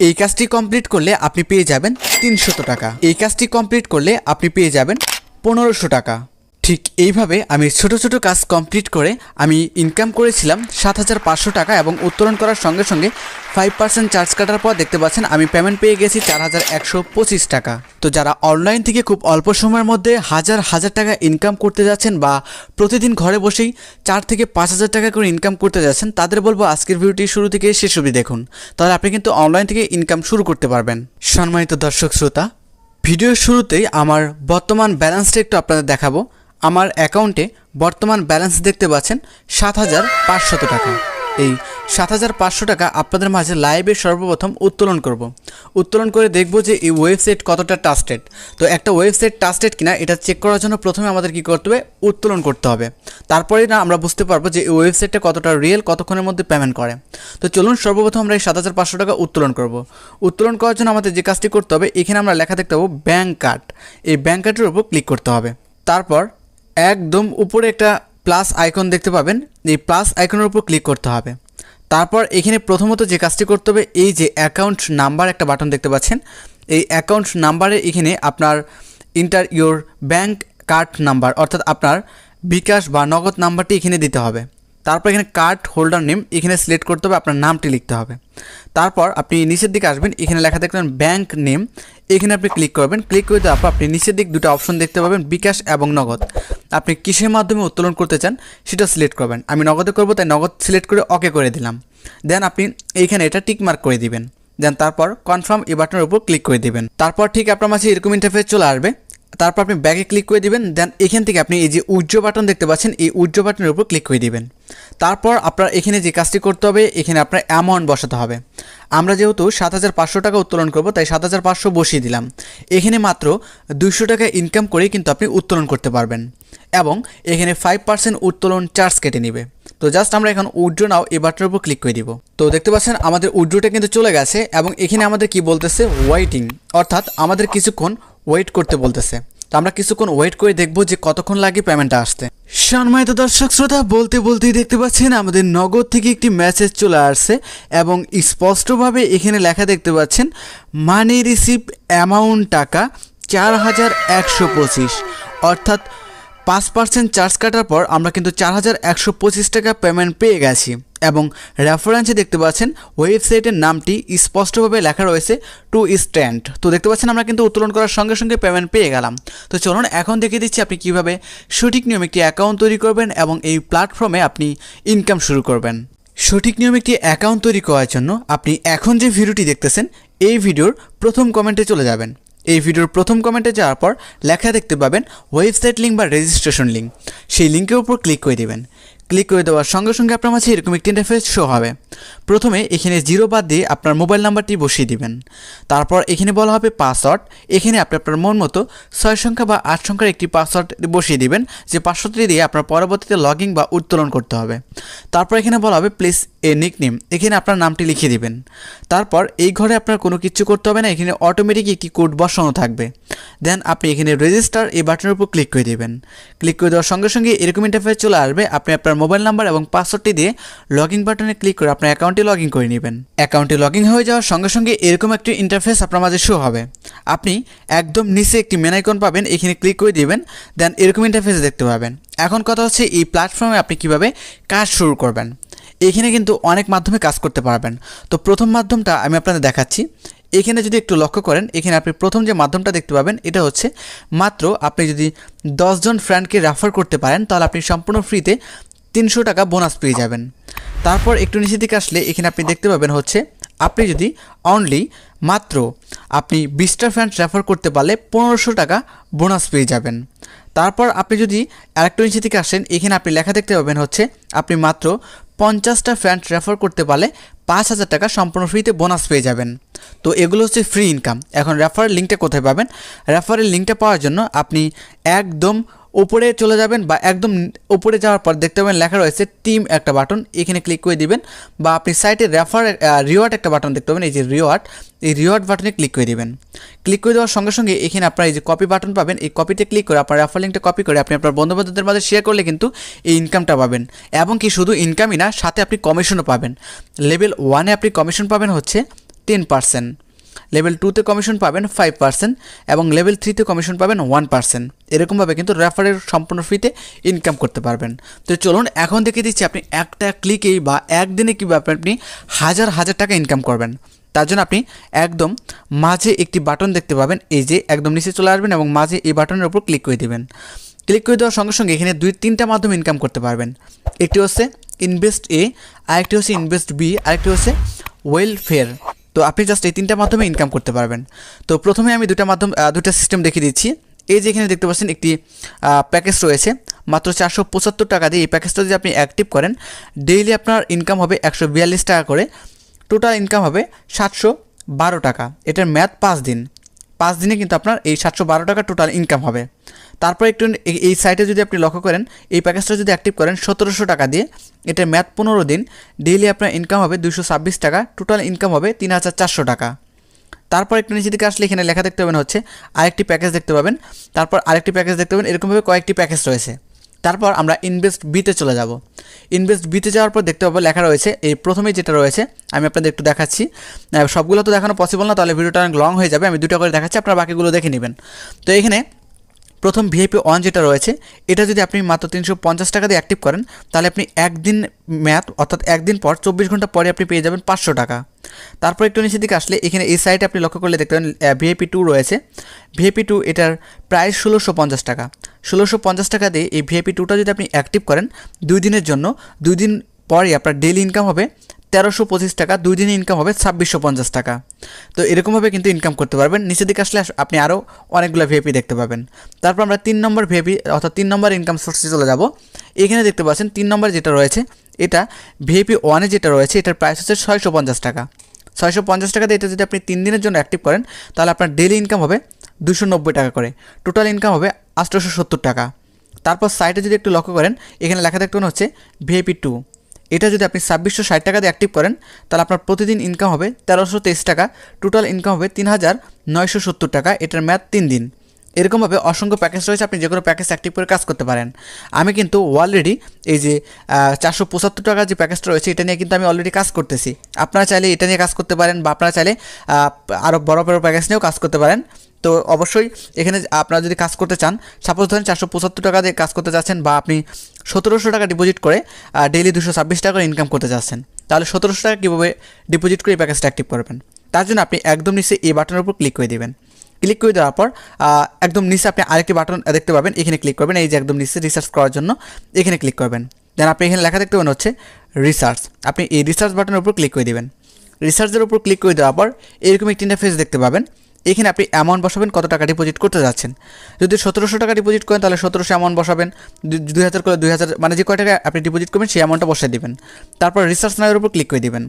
এই কাজটি কমপ্লিট করলে আপনি পেয়ে যাবেন 300 টাকা। এই কাজটি কমপ্লিট করলে আপনি পেয়ে যাবেন 1500 টাকা। ঠিক এইভাবে আমি ছোট ছোট কাজ কমপ্লিট করে আমি ইনকাম করেছিলাম 7500 টাকা এবং উত্তোলন করার সঙ্গে সঙ্গে 5% চার্জ কাটার পর দেখতে পাচ্ছেন আমি পেমেন্ট পেয়ে গেছি 4125 টাকা। তো যারা অনলাইন থেকে খুব অল্প সময়ের মধ্যে হাজার হাজার টাকা ইনকাম করতে যাচ্ছেন বা প্রতিদিন ঘরে বসেই 4 থেকে 5000 টাকা করে ইনকাম করতে যাচ্ছেন, তাদের বলবো আজকের ভিডিওটি শুরু থেকে শেষ অবধি দেখুন, তাহলে আপনি কিন্তু অনলাইন থেকে ইনকাম শুরু করতে পারবেন। সম্মানিত দর্শক শ্রোতা, ভিডিওর শুরুতেই আমার বর্তমান ব্যালেন্সটা একটু আপনাদের দেখাবো। আমার অ্যাকাউন্টে বর্তমান ব্যালেন্স দেখতে পাচ্ছেন 7500 টাকা। এই 7500 টাকা আপনাদের মাঝে লাইভে সর্বপ্রথম উত্তোলন করব। উত্তোলন করে দেখব যে এই ওয়েবসাইট কতটা ট্রাস্টেড। তো একটা ওয়েবসাইট ট্রাস্টেড কিনা এটা চেক করার জন্য প্রথমে আমাদের কী করতে হবে, উত্তোলন করতে হবে। তারপরেই না আমরা বুঝতে পারবো যে এই ওয়েবসাইটটা কতটা রিয়েল, কতক্ষণের মধ্যে পেমেন্ট করে। তো চলুন সর্বপ্রথম আমরা এই 7500 টাকা উত্তোলন করব। উত্তোলন করার জন্য আমাদের যে কাজটি করতে হবে, এখানে আমরা লেখা দেখতে পাবো ব্যাঙ্ক কার্ড। এই ব্যাঙ্ক কার্ডের উপর ক্লিক করতে হবে। তারপর একদম উপরে একটা প্লাস আইকন দেখতে পাবেন, এই প্লাস আইকনের উপর ক্লিক করতে হবে। তারপর এখানে প্রথমত যে কাজটি করতে হবে, এই যে অ্যাকাউন্ট নাম্বার একটা বাটন দেখতে পাচ্ছেন, এই অ্যাকাউন্ট নাম্বারে এখানে আপনার inter your bank card number অর্থাৎ আপনার বিকাশ বা নগদ নাম্বারটি এখানে দিতে হবে। তারপর এখানে কার্ড হোল্ডার নেম এখানে সিলেক্ট করতে হবে, আপনার নামটি লিখতে হবে। তারপর আপনি নিচের দিকে আসবেন, এখানে লেখা দেখবেন ব্যাঙ্ক নেম, এখানে আপনি ক্লিক করবেন। ক্লিক করে দেওয়ার পর আপনি নিচের দিক দুটো অপশন দেখতে পাবেন, বিকাশ এবং নগদ। আপনি কিসের মাধ্যমে উত্তোলন করতে চান সেটা সিলেক্ট করবেন। আমি নগদে করবো, তাই নগদ সিলেক্ট করে ওকে করে দিলাম। দেন আপনি এইখানে এটা টিক মার্ক করে দিবেন। দেন তারপর কনফার্ম এই বাটনের উপর ক্লিক করে দিবেন। তারপর ঠিক আপনার মাঝে এরকম ইন্টারফেস চলে আসবে। তারপর আপনি ব্যাগে ক্লিক করে দিবেন। দেন এখান থেকে আপনি এই যে উজ্জ্ব বাটন দেখতে পাচ্ছেন, এই উজ্জ্ব বাটনের উপর ক্লিক করে দিবেন। তারপর আপনার এখানে যে কাজটি করতে হবে, এখানে আপনার অ্যামাউন্ট বসাতে হবে। আমরা যেহেতু 7500 টাকা উত্তোলন করব, তাই 7500 বসিয়ে দিলাম। এখানে মাত্র 200 টাকা ইনকাম করেই কিন্তু আপনি উত্তোলন করতে পারবেন এবং এখানে 5% উত্তোলন চার্জ কেটে নেবে। তো জাস্ট আমরা এখন উইথড্র নাও এই বাটনের উপর ক্লিক করে দিব। তো দেখতে পাচ্ছেন আমাদের উইথড্রটা কিন্তু চলে গেছে এবং এখানে আমাদের কি বলতেছে, ওয়েটিং, অর্থাৎ আমাদের কিছুক্ষণ ওয়েট করতে বলতেছে। তো আমরা কিছুক্ষণ ওয়েট করে দেখব যে কতক্ষণ লাগে পেমেন্টটা আসতে। সম্মানিত দর্শক শ্রোতা, বলতে বলতেই দেখতে পাচ্ছেন আমাদের নগদ থেকে একটি মেসেজ চলে আসছে এবং স্পষ্টভাবে এখানে লেখা দেখতে পাচ্ছেন মানি রিসিভ অ্যামাউন্ট টাকা 4125, অর্থাৎ 5% চার্জ কাটার পর আমরা কিন্তু 4125 টাকা পেমেন্ট পেয়ে গেছি। এবং রেফারেন্সে দেখতে পাচ্ছেন ওয়েবসাইটের নামটি স্পষ্টভাবে লেখা রয়েছে টু স্ট্যান্ড। তো দেখতে পাচ্ছেন আমরা কিন্তু উত্তোলন করার সঙ্গে সঙ্গে পেমেন্ট পেয়ে গেলাম। তো চলুন এখন দেখিয়ে দিচ্ছি আপনি কীভাবে সঠিক নিয়মে একটি অ্যাকাউন্ট তৈরি করবেন এবং এই প্ল্যাটফর্মে আপনি ইনকাম শুরু করবেন। সঠিক নিয়মে একটি অ্যাকাউন্ট তৈরি করার জন্য আপনি এখন যে ভিডিওটি দেখতেছেন, এই ভিডিওর প্রথম কমেন্টে চলে যাবেন। এই ভিডিওর প্রথম কমেন্টে যাওয়ার পর লেখা দেখতে পাবেন ওয়েবসাইট লিঙ্ক বা রেজিস্ট্রেশন লিঙ্ক, সেই লিঙ্কের উপর ক্লিক করে দেবেন। ক্লিক করে দেওয়ার সঙ্গে সঙ্গে আপনার মাঝে এরকম একটি ইন্টারফেস শো হবে। প্রথমে এখানে 0 বাদ দিয়ে আপনার মোবাইল নাম্বারটি বসিয়ে দিবেন। তারপর এখানে বলা হবে পাসওয়ার্ড, এখানে আপনি আপনার মন মতো 6 সংখ্যা বা 8 সংখ্যার একটি পাসওয়ার্ড বসিয়ে দিবেন, যে পাসওয়ার্ডটি দিয়ে আপনার পরবর্তীতে লগইন বা উত্তোলন করতে হবে। তারপর এখানে বলা হবে প্লিজ এ নিকনেম, এখানে আপনার নামটি লিখে দিবেন। তারপর এই ঘরে আপনার কোনো কিছু করতে হবে না, এখানে অটোমেটিক একটি কোড বসানো থাকবে। দেন আপনি এখানে রেজিস্টার এই বাটনের উপর ক্লিক করে দেবেন। ক্লিক করে দেওয়ার সঙ্গে সঙ্গে এরকম ইন্টারফেস চলে আসবে। আপনি আপনার মোবাইল নাম্বার এবং পাসওয়ার্ডটি দিয়ে লগইন বাটনে ক্লিক করে আপনার অ্যাকাউন্টে লগইন করে নেবেন। অ্যাকাউন্টে লগইন হয়ে যাওয়ার সঙ্গে সঙ্গে এরকম একটি ইন্টারফেস আপনার মাঝে শো হবে। আপনি একদম নিচে একটি মেন আইকন পাবেন, এখানে ক্লিক করে দিবেন। দেন এরকম ইন্টারফেস দেখতে পাবেন। এখন কথা হচ্ছে এই প্ল্যাটফর্মে আপনি কিভাবে কাজ শুরু করবেন। এখানে কিন্তু অনেক মাধ্যমে কাজ করতে পারবেন। তো প্রথম মাধ্যমটা আমি আপনাদের দেখাচ্ছি। এখানে যদি একটু লক্ষ্য করেন, এখানে আপনি প্রথম যে মাধ্যমটা দেখতে পাবেন, এটা হচ্ছে মাত্র আপনি যদি 10 জন ফ্রেন্ডকে রেফার করতে পারেন, তাহলে আপনি সম্পূর্ণ ফ্রিতে 300 টাকা বোনাস পেয়ে যাবেন। তারপর একটু নিচের দিকে আসলে এখানে আপনি দেখতে পাবেন হচ্ছে আপনি যদি অনলি মাত্র আপনি 20টা ফ্রেন্ড রেফার করতে পারলে 1500 টাকা বোনাস পেয়ে যাবেন। তারপর আপনি যদি আরেকটু নিচের দিকে আসেন, এখানে আপনি লেখা দেখতে পাবেন হচ্ছে আপনি মাত্র 50টা ফ্রেন্ড রেফার করতে পারলে 5000 টাকা সম্পূর্ণ ফ্রিতে বোনাস পেয়ে যাবেন। তো এগুলো হচ্ছে ফ্রি ইনকাম। এখন রেফারেল লিঙ্কটা কোথায় পাবেন? রেফারেল লিঙ্কটা পাওয়ার জন্য আপনি একদম উপরে চলে যাবেন বা একদম উপরে যাওয়ার পর দেখতে পাবেন লেখা রয়েছে টিম একটা বাটন, এখানে ক্লিক করে দিবেন। বা আপনি সাইটে রিওয়ার্ড একটা বাটন দেখতে পাবেন, এই যে রিওয়ার্ড, এই রিওয়ার্ড বাটনে ক্লিক করে দিবেন। ক্লিক করে দেওয়ার সঙ্গে সঙ্গে এখানে আপনার এই যে কপি বাটন পাবেন, এই কপিতে ক্লিক করে আপনার রেফার লিঙ্কটা কপি করে আপনি আপনার বন্ধুবান্ধবদের মাঝে শেয়ার করলে কিন্তু এই ইনকামটা পাবেন। এবং কি শুধু ইনকামই না, সাথে আপনি কমিশনও পাবেন। লেভেল 1-এ আপনি কমিশন পাবেন হচ্ছে 10%, লেভেল 2তে কমিশন পাবেন 5% এবং লেভেল 3তে কমিশন পাবেন 1%। এরকমভাবে কিন্তু রেফারের সম্পূর্ণ ফ্রিতে ইনকাম করতে পারবেন। তো চলুন এখন দেখে দিচ্ছি আপনি একটা ক্লিকেই বা একদিনে কীভাবে আপনি হাজার হাজার টাকা ইনকাম করবেন। তার জন্য আপনি একদম মাঝে একটি বাটন দেখতে পাবেন, এই যে একদম নিচে চলে আসবেন এবং মাঝে এই বাটনের উপর ক্লিক করে দেবেন। ক্লিক করে দেওয়ার সঙ্গে সঙ্গে এখানে 2-3টা মাধ্যমে ইনকাম করতে পারবেন। একটি হচ্ছে ইনভেস্ট এ, আরেকটি হচ্ছে ইনভেস্ট বি, আরেকটি হচ্ছে ওয়েলফেয়ার। তো আপনি জাস্ট এই 3টা মাধ্যমে ইনকাম করতে পারবেন। তো প্রথমে আমি দুটা সিস্টেম দেখিয়ে দিচ্ছি। এই যে এখানে দেখতে পাচ্ছেন একটি প্যাকেজ রয়েছে মাত্র 475 টাকা দিয়ে। এই প্যাকেজটা যদি আপনি অ্যাক্টিভ করেন, ডেইলি আপনার ইনকাম হবে 142 টাকা করে, টোটাল ইনকাম হবে 712 টাকা। এটার মেয়াদ 5 দিন। 5 দিনে কিন্তু আপনার এই 712 টাকা টোটাল ইনকাম হবে। তারপর একটু এই সাইটে যদি আপনি লক্ষ্য করেন, এই প্যাকেজটা যদি অ্যাক্টিভ করেন 1700 টাকা দিয়ে, এটার মেয়াদ 15 দিন, ডেইলি আপনার ইনকাম হবে 226 টাকা, টোটাল ইনকাম হবে 3400 টাকা। তারপর একটু নিচে দিকে আসলে এখানে লেখা দেখতে পাবেন হচ্ছে আরেকটি প্যাকেজ দেখতে পাবেন, তারপর আরেকটি প্যাকেজ দেখতে পাবেন, এরকমভাবে কয়েকটি প্যাকেজ রয়েছে। তারপর আমরা ইনভেস্ট বিতে চলে যাব। ইনভেস্ট বিতে যাওয়ার পর দেখতে পাবো লেখা রয়েছে, এই প্রথমেই যেটা রয়েছে আমি আপনাদের একটু দেখাচ্ছি। সবগুলো তো দেখানো পসিবল না, তাহলে ভিডিওটা অনেক লং হয়ে যাবে। আমি দুটো করে দেখাচ্ছি, আপনারা বাকিগুলো দেখে নেবেন। তো এখানে প্রথম ভিআইপি 1 যেটা রয়েছে, এটা যদি আপনি মাত্র 350 টাকা দিয়ে অ্যাক্টিভ করেন, তাহলে আপনি একদিন মেয়াদ অর্থাৎ একদিন পর 24 ঘন্টা পরে আপনি পেয়ে যাবেন 500 টাকা। তারপর একটু নিচের দিকে আসলে এখানে এই সাইটে আপনি লক্ষ্য করলে দেখতে পাবেন ভিআইপি 2 রয়েছে। ভিআইপি 2 এটার প্রাইস 1650 টাকা। 1650 টাকা দিয়ে এই ভিআইপি 2টা যদি আপনি অ্যাক্টিভ করেন 2 দিনের জন্য, 2 দিন পরে আপনার ডেইলি ইনকাম হবে 1325 টাকা, 2 দিনে ইনকাম হবে 2650 টাকা। তো এরকমভাবে কিন্তু ইনকাম করতে পারবেন। নিচের দিকে আসলে আপনি আরও অনেকগুলো ভিআইপি দেখতে পাবেন। তারপর আমরা 3 নম্বর ভিআইপি অর্থাৎ 3 নম্বর ইনকাম সোর্সে চলে যাব। এখানে দেখতে পাচ্ছেন 3 নম্বর যেটা রয়েছে, এটা ভিআইপি 1-এ যেটা রয়েছে, এটার প্রাইস হচ্ছে 650 টাকা। 650 টাকা দিয়ে এটা যদি আপনি 3 দিনের জন্য অ্যাক্টিভ করেন, তাহলে আপনার ডেইলি ইনকাম হবে 290 টাকা করে, টোটাল ইনকাম হবে 870 টাকা। তারপর সাইটে যদি একটু লক্ষ্য করেন, এখানে লেখা দেখতে হচ্ছে ভিআইপি 2, এটা যদি আপনি 2660 টাকা দিয়ে অ্যাক্টিভ করেন, তাহলে আপনার প্রতিদিন ইনকাম হবে 1323 টাকা, টোটাল ইনকাম হবে 3970 টাকা। এটার মেয়াদ 3 দিন। এরকমভাবে অসংখ্য প্যাকেজ রয়েছে, আপনি যে কোনো প্যাকেজ অ্যাক্টিভ করে কাজ করতে পারেন। আমি কিন্তু অলরেডি এই যে 475 টাকার যে প্যাকেজটা রয়েছে, এটা নিয়ে কিন্তু আমি অলরেডি কাজ করতেছি। আপনারা চাইলে এটা নিয়ে কাজ করতে পারেন, বা আপনারা চাইলে আরও বড় বড় প্যাকেজ নিয়েও কাজ করতে পারেন। তো অবশ্যই এখানে আপনারা যদি কাজ করতে চান, সাপোজ ধরেন 475 টাকা দিয়ে কাজ করতে চাচ্ছেন, বা আপনি 1700 টাকা ডিপোজিট করে ডেইলি 226 টাকা করে ইনকাম করতে চাচ্ছেন, তাহলে 1700 টাকা কীভাবে ডিপোজিট করে এই প্যাকেজটা অ্যাক্টিভ করবেন? তার জন্য আপনি একদম নিচে এই বাটনের উপর ক্লিক করে দেবেন। ক্লিক করে দেওয়ার পর একদম নিচে আপনি আরেকটি বাটন দেখতে পাবেন, এখানে ক্লিক করবেন। এই যে একদম নিচে রিসার্চ করার জন্য এখানে ক্লিক করবেন। দেন আপনি এখানে লেখা দেখতে পাবেন হচ্ছে রিসার্চ। আপনি এই রিসার্চ বাটনের উপর ক্লিক করে দেবেন। রিসার্চের উপর ক্লিক করে দেওয়ার পর এরকম একটি ইন্টারফেস দেখতে পাবেন। এখানে আপনি অ্যামাউন্ট বসাবেন, কত টাকা ডিপোজিট করতে যাচ্ছেন। যদি 1700 টাকা ডিপোজিট করেন, তাহলে 1700 অ্যামাউন্ট বসাবেন। 2000 করে 2000, মানে যে কয় টাকা আপনি ডিপোজিট করবেন সেই অ্যামাউন্টটা বসিয়ে দেবেন। তারপর রিসার্চ নামের উপর ক্লিক করে দেবেন।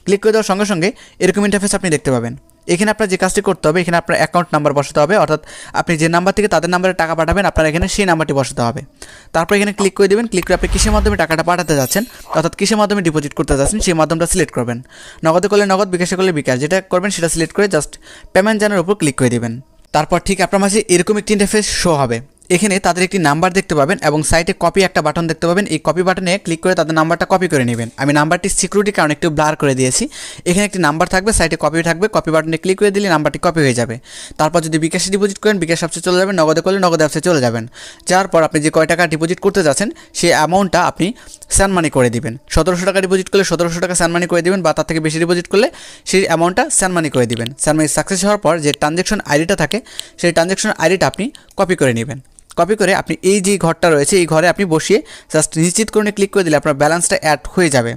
ক্লিক করে দেওয়ার সঙ্গে সঙ্গে এরকম ইন্টারফেস আপনি দেখতে পাবেন। এখানে আপনার যে কাজটি করতে হবে, এখানে আপনার অ্যাকাউন্ট নাম্বার বসাতে হবে, অর্থাৎ আপনি যে নাম্বার থেকে তাদের নাম্বারে টাকা পাঠাবেন, আপনার এখানে সেই নাম্বারটি বসাতে হবে। তারপর এখানে ক্লিক করে দেবেন। ক্লিক করে আপনি কিসের মাধ্যমে টাকাটা পাঠাতে যাচ্ছেন, অর্থাৎ কিসের মাধ্যমে ডিপোজিট করতে যাচ্ছেন, সেই মাধ্যমটা সিলেক্ট করবেন। নগদে করলে নগদ, বিকাশে করলে বিকাশ, যেটা করবেন সেটা সিলেক্ট করে জাস্ট পেমেন্ট জানার উপর ক্লিক করে দেবেন। তারপর ঠিক আপনার মাঝে এরকম একটি ইন্টারফেস শো হবে। এখানে তাদের একটি নাম্বার দেখতে পাবেন এবং সাইটে কপি একটা বাটন দেখতে পাবেন। এই কপি বাটনে ক্লিক করে তাদের নাম্বারটা কপি করে নেবেন। আমি নাম্বারটি সিকিউরিটির কারণে একটু ব্লার করে দিয়েছি। এখানে একটি নাম্বার থাকবে, সাইটে কপি থাকবে, কপি বাটনে ক্লিক করে দিলে নাম্বারটি কপি হয়ে যাবে। তারপর যদি বিকাশে ডিপোজিট করেন, বিকাশ অ্যাপসে চলে যাবেন, নগদে করলে নগদ অ্যাপসে চলে যাবেন। যাওয়ার পর আপনি যে কয় টাকা ডিপোজিট করতে যাচ্ছেন সেই অ্যামাউন্টটা আপনি স্যান্ড মানি করে দিবেন। 1700 টাকা ডিপোজিট করলে 1700 টাকা স্যান্ড মানি করে দিবেন, বা তার থেকে বেশি ডিপোজিট করলে সেই অ্যামাউন্টটা স্যান্ড মানি করে দিবেন। স্যান্ড মানি সাকসেস হওয়ার পর যে ট্রানজ্যাকশন আইডিটা থাকে, সেই ট্রানজ্যাকশন আইডিটা আপনি কপি করে নেবেন। কপি করে আপনি এই যে ঘরটা রয়েছে, এই ঘরে আপনি বসিয়ে জাস্ট নিশ্চিত করে ক্লিক করে দিলে আপনার ব্যালেন্সটা অ্যাড হয়ে যাবে।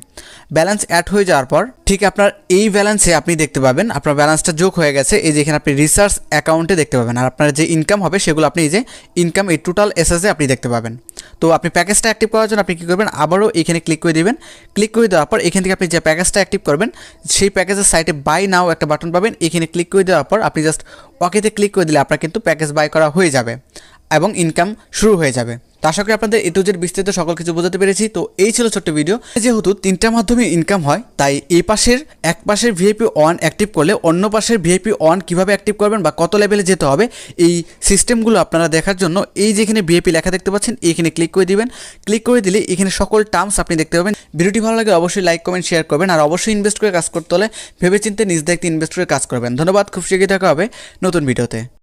ব্যালেন্স অ্যাড হয়ে যাওয়ার পর ঠিক আপনার এই ব্যালেন্সে আপনি দেখতে পাবেন আপনার ব্যালেন্সটা যোগ হয়ে গেছে। এই যে এখানে আপনি রিসার্চ অ্যাকাউন্টে দেখতে পাবেন, আর আপনার যে ইনকাম হবে সেগুলো আপনি এই যে ইনকাম এই টোটাল এসএসে আপনি দেখতে পাবেন। তো আপনি প্যাকেজটা অ্যাক্টিভ করার জন্য আপনি কী করবেন, আবারও এখানে ক্লিক করে দেবেন। ক্লিক করে দেওয়ার পর এখান থেকে আপনি যে প্যাকেজটা অ্যাক্টিভ করবেন সেই প্যাকেজের সাইটে বাই নাও একটা বাটন পাবেন। এখানে ক্লিক করে দেওয়ার পর আপনি জাস্ট ওকেতে ক্লিক করে দিলে আপনার কিন্তু প্যাকেজ বাই করা হয়ে যাবে। এবং ইনকাম শুরু হয়ে যাবে। তো আশা করি আপনাদের এ টু জেড বিস্তারিত সকল কিছু বোঝাতে পেরেছি। তো এই ছিল ছোট্ট ভিডিও। যেহেতু 3টা মাধ্যমে ইনকাম হয়, তাই এক পাশের ভিআইপি 1 অ্যাক্টিভ করলে অন্য পাশের ভিআইপি 1 কীভাবে অ্যাক্টিভ করবেন বা কত লেভেলে যেতে হবে, এই সিস্টেমগুলো আপনারা দেখার জন্য এই যেখানে ভিআইপি লেখা দেখতে পাচ্ছেন এইখানে ক্লিক করে দিবেন। ক্লিক করে দিলে এখানে সকল টার্মস আপনি দেখতে পাবেন। ভিডিওটি ভালো লাগে অবশ্যই লাইক কমেন্ট শেয়ার করবেন, আর অবশ্যই ইনভেস্ট করে কাজ করতে হলে ভেবেচিন্তে নিজ দায়িত্বে ইনভেস্ট করে কাজ করবেন। ধন্যবাদ, খুব শীঘ্রই দেখা হবে নতুন ভিডিওতে।